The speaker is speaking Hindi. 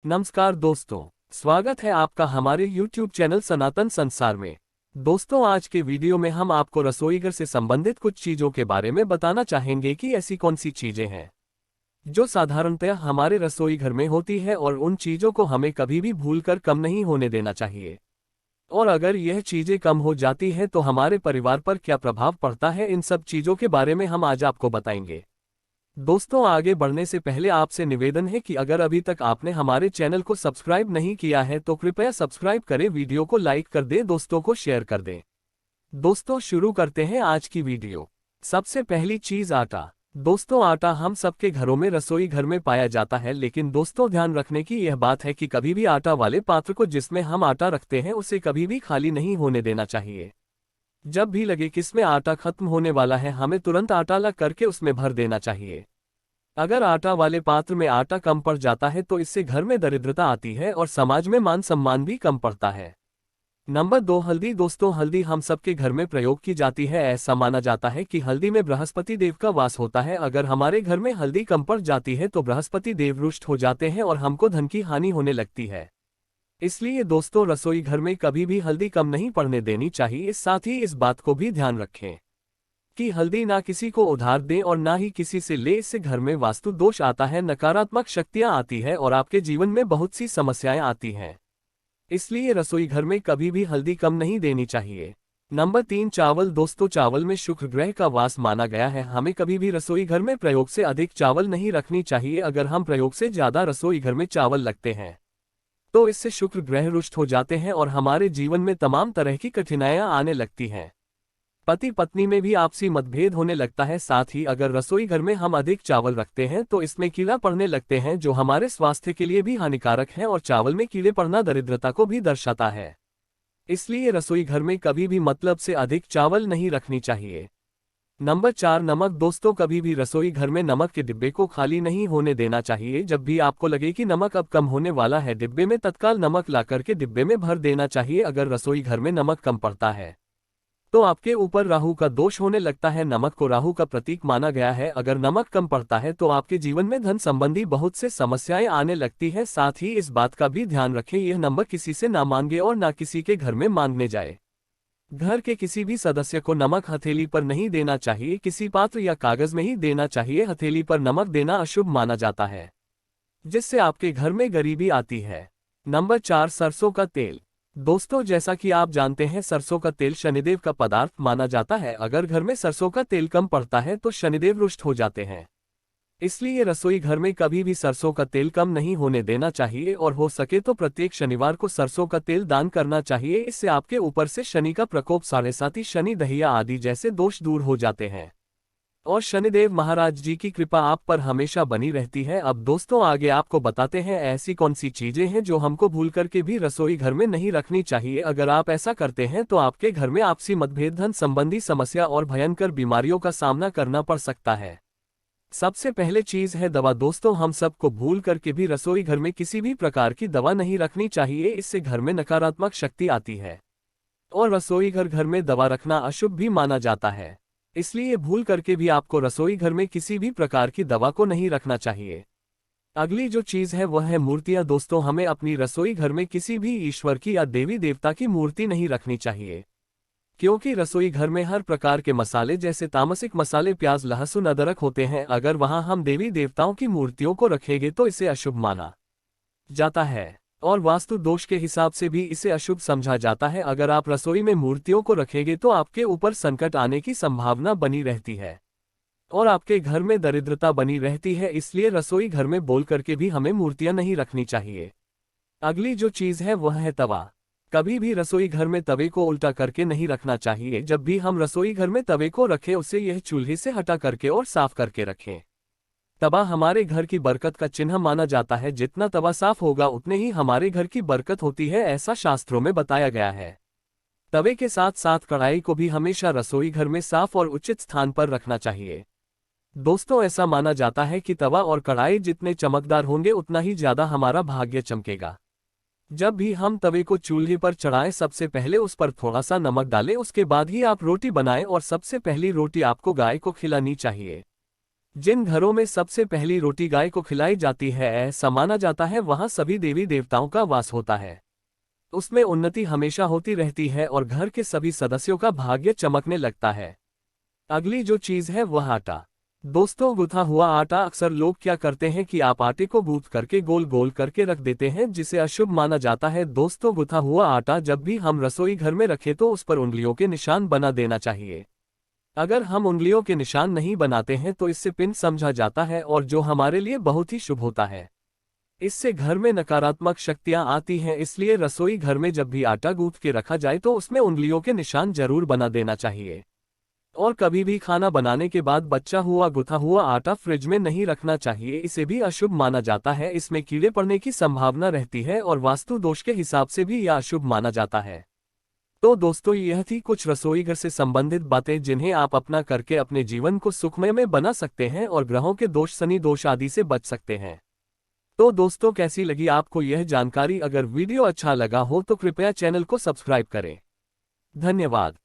नमस्कार दोस्तों, स्वागत है आपका हमारे YouTube चैनल सनातन संसार में। दोस्तों, आज के वीडियो में हम आपको रसोईघर से संबंधित कुछ चीज़ों के बारे में बताना चाहेंगे कि ऐसी कौन सी चीज़ें हैं जो साधारणतः हमारे रसोई घर में होती है और उन चीज़ों को हमें कभी भी भूलकर कम नहीं होने देना चाहिए। और अगर यह चीज़ें कम हो जाती हैं तो हमारे परिवार पर क्या प्रभाव पड़ता है, इन सब चीज़ों के बारे में हम आज आपको बताएंगे। दोस्तों, आगे बढ़ने से पहले आपसे निवेदन है कि अगर अभी तक आपने हमारे चैनल को सब्सक्राइब नहीं किया है तो कृपया सब्सक्राइब करें, वीडियो को लाइक कर दें, दोस्तों को शेयर कर दें। दोस्तों, शुरू करते हैं आज की वीडियो। सबसे पहली चीज़ आटा। दोस्तों, आटा हम सबके घरों में रसोई घर में पाया जाता है, लेकिन दोस्तों ध्यान रखने की यह बात है कि कभी भी आटा वाले पात्र को जिसमें हम आटा रखते हैं उसे कभी भी खाली नहीं होने देना चाहिए। जब भी लगे कि इसमें आटा खत्म होने वाला है, हमें तुरंत आटा ला करके उसमें भर देना चाहिए। अगर आटा वाले पात्र में आटा कम पड़ जाता है तो इससे घर में दरिद्रता आती है और समाज में मान सम्मान भी कम पड़ता है। नंबर 2, हल्दी। दोस्तों, हल्दी हम सबके घर में प्रयोग की जाती है। ऐसा माना जाता है कि हल्दी में बृहस्पति देव का वास होता है। अगर हमारे घर में हल्दी कम पड़ जाती है तो बृहस्पति देव रुष्ट हो जाते हैं और हमको धन की हानि होने लगती है। इसलिए दोस्तों, रसोई घर में कभी भी हल्दी कम नहीं पड़ने देनी चाहिए। साथ ही इस बात को भी ध्यान रखें कि हल्दी ना किसी को उधार दें और ना ही किसी से ले। इससे घर में वास्तु दोष आता है, नकारात्मक शक्तियां आती है और आपके जीवन में बहुत सी समस्याएं आती हैं। इसलिए रसोई घर में कभी भी हल्दी कम नहीं देनी चाहिए। नंबर 3, चावल। दोस्तों, चावल में शुक्र ग्रह का वास माना गया है। हमें कभी भी रसोई घर में प्रयोग से अधिक चावल नहीं रखनी चाहिए। अगर हम प्रयोग से ज्यादा रसोई घर में चावल रखते हैं तो इससे शुक्र ग्रह रुष्ट हो जाते हैं और हमारे जीवन में तमाम तरह की कठिनाइयां आने लगती हैं। पति पत्नी में भी आपसी मतभेद होने लगता है। साथ ही अगर रसोई घर में हम अधिक चावल रखते हैं तो इसमें कीड़ा पड़ने लगते हैं, जो हमारे स्वास्थ्य के लिए भी हानिकारक है और चावल में कीड़े पड़ना दरिद्रता को भी दर्शाता है। इसलिए रसोई घर में कभी भी मतलब से अधिक चावल नहीं रखनी चाहिए। नंबर 4, नमक। दोस्तों, कभी भी रसोई घर में नमक के डिब्बे को खाली नहीं होने देना चाहिए। जब भी आपको लगे कि नमक अब कम होने वाला है, डिब्बे में तत्काल नमक ला करके डिब्बे में भर देना चाहिए। अगर रसोई घर में नमक कम पड़ता है तो आपके ऊपर राहु का दोष होने लगता है। नमक को राहु का प्रतीक माना गया है। अगर नमक कम पड़ता है तो आपके जीवन में धन संबंधी बहुत से समस्याएं आने लगती है। साथ ही इस बात का भी ध्यान रखें, यह नंबर किसी से ना मांगे और ना किसी के घर में मांगने जाए। घर के किसी भी सदस्य को नमक हथेली पर नहीं देना चाहिए, किसी पात्र या कागज में ही देना चाहिए। हथेली पर नमक देना अशुभ माना जाता है, जिससे आपके घर में गरीबी आती है। नंबर 4, सरसों का तेल। दोस्तों, जैसा कि आप जानते हैं, सरसों का तेल शनिदेव का पदार्थ माना जाता है। अगर घर में सरसों का तेल कम पड़ता है तो शनिदेव रुष्ट हो जाते हैं। इसलिए रसोई घर में कभी भी सरसों का तेल कम नहीं होने देना चाहिए और हो सके तो प्रत्येक शनिवार को सरसों का तेल दान करना चाहिए। इससे आपके ऊपर से शनि का प्रकोप, साढ़े साथी, शनि दहिया आदि जैसे दोष दूर हो जाते हैं और शनिदेव महाराज जी की कृपा आप पर हमेशा बनी रहती है। अब दोस्तों, आगे आपको बताते हैं ऐसी कौन सी चीजें हैं जो हमको भूल करके भी रसोई घर में नहीं रखनी चाहिए। अगर आप ऐसा करते हैं तो आपके घर में आपसी मतभेद, धन संबंधी समस्या और भयंकर बीमारियों का सामना करना पड़ सकता है। सबसे पहले चीज है दवा। दोस्तों, हम सबको भूल करके भी रसोई घर में किसी भी प्रकार की दवा नहीं रखनी चाहिए। इससे घर में नकारात्मक शक्ति आती है और रसोई घर में दवा रखना अशुभ भी माना जाता है। इसलिए भूल करके भी आपको रसोई घर में किसी भी प्रकार की दवा को नहीं रखना चाहिए। अगली जो चीज है वह है मूर्तियां। दोस्तों, हमें अपनी रसोई घर में किसी भी ईश्वर की या देवी देवता की मूर्ति नहीं रखनी चाहिए, क्योंकि रसोई घर में हर प्रकार के मसाले जैसे तामसिक मसाले, प्याज, लहसुन, अदरक होते हैं। अगर वहां हम देवी देवताओं की मूर्तियों को रखेंगे तो इसे अशुभ माना जाता है और वास्तु दोष के हिसाब से भी इसे अशुभ समझा जाता है। अगर आप रसोई में मूर्तियों को रखेंगे तो आपके ऊपर संकट आने की संभावना बनी रहती है और आपके घर में दरिद्रता बनी रहती है। इसलिए रसोई घर में बोल करके भी हमें मूर्तियां नहीं रखनी चाहिए। अगली जो चीज है वह है तवा। कभी भी रसोई घर में तवे को उल्टा करके नहीं रखना चाहिए। जब भी हम रसोई घर में तवे को रखें उसे यह चूल्हे से हटा करके और साफ करके रखें। तवा हमारे घर की बरकत का चिन्ह माना जाता है। जितना तवा साफ होगा उतने ही हमारे घर की बरकत होती है, ऐसा शास्त्रों में बताया गया है। तवे के साथ साथ कढ़ाई को भी हमेशा रसोई घर में साफ और उचित स्थान पर रखना चाहिए। दोस्तों, ऐसा माना जाता है कि तवा और कढ़ाई जितने चमकदार होंगे उतना ही ज्यादा हमारा भाग्य चमकेगा। जब भी हम तवे को चूल्हे पर चढ़ाएं, सबसे पहले उस पर थोड़ा सा नमक डालें। उसके बाद ही आप रोटी बनाएं और सबसे पहली रोटी आपको गाय को खिलानी चाहिए। जिन घरों में सबसे पहली रोटी गाय को खिलाई जाती है, ऐसा माना जाता है वहां सभी देवी देवताओं का वास होता है। उसमें उन्नति हमेशा होती रहती है और घर के सभी सदस्यों का भाग्य चमकने लगता है। अगली जो चीज है वह आटा। दोस्तों, गूथा हुआ आटा अक्सर लोग क्या करते हैं कि आप आटे को गूंथ करके गोल गोल करके रख देते हैं, जिसे अशुभ माना जाता है। दोस्तों, गूथा हुआ आटा जब भी हम रसोई घर में रखें तो उस पर उंगलियों के निशान बना देना चाहिए। अगर हम उंगलियों के निशान नहीं बनाते हैं तो इससे पिन समझा जाता है और जो हमारे लिए बहुत ही शुभ होता है। इससे घर में नकारात्मक शक्तियां आती हैं, इसलिए रसोई घर में जब भी आटा गूंथ के रखा जाए तो उसमें उंगलियों के निशान जरूर बना देना चाहिए। और कभी भी खाना बनाने के बाद बचा हुआ गुथा हुआ आटा फ्रिज में नहीं रखना चाहिए, इसे भी अशुभ माना जाता है। इसमें कीड़े पड़ने की संभावना रहती है और वास्तु दोष के हिसाब से भी यह अशुभ माना जाता है। तो दोस्तों, यह थी कुछ रसोई घर से संबंधित बातें जिन्हें आप अपना करके अपने जीवन को सुखमय में बना सकते हैं और ग्रहों के दोष, शनि दोष आदि से बच सकते हैं। तो दोस्तों, कैसी लगी आपको यह जानकारी? अगर वीडियो अच्छा लगा हो तो कृपया चैनल को सब्सक्राइब करें। धन्यवाद।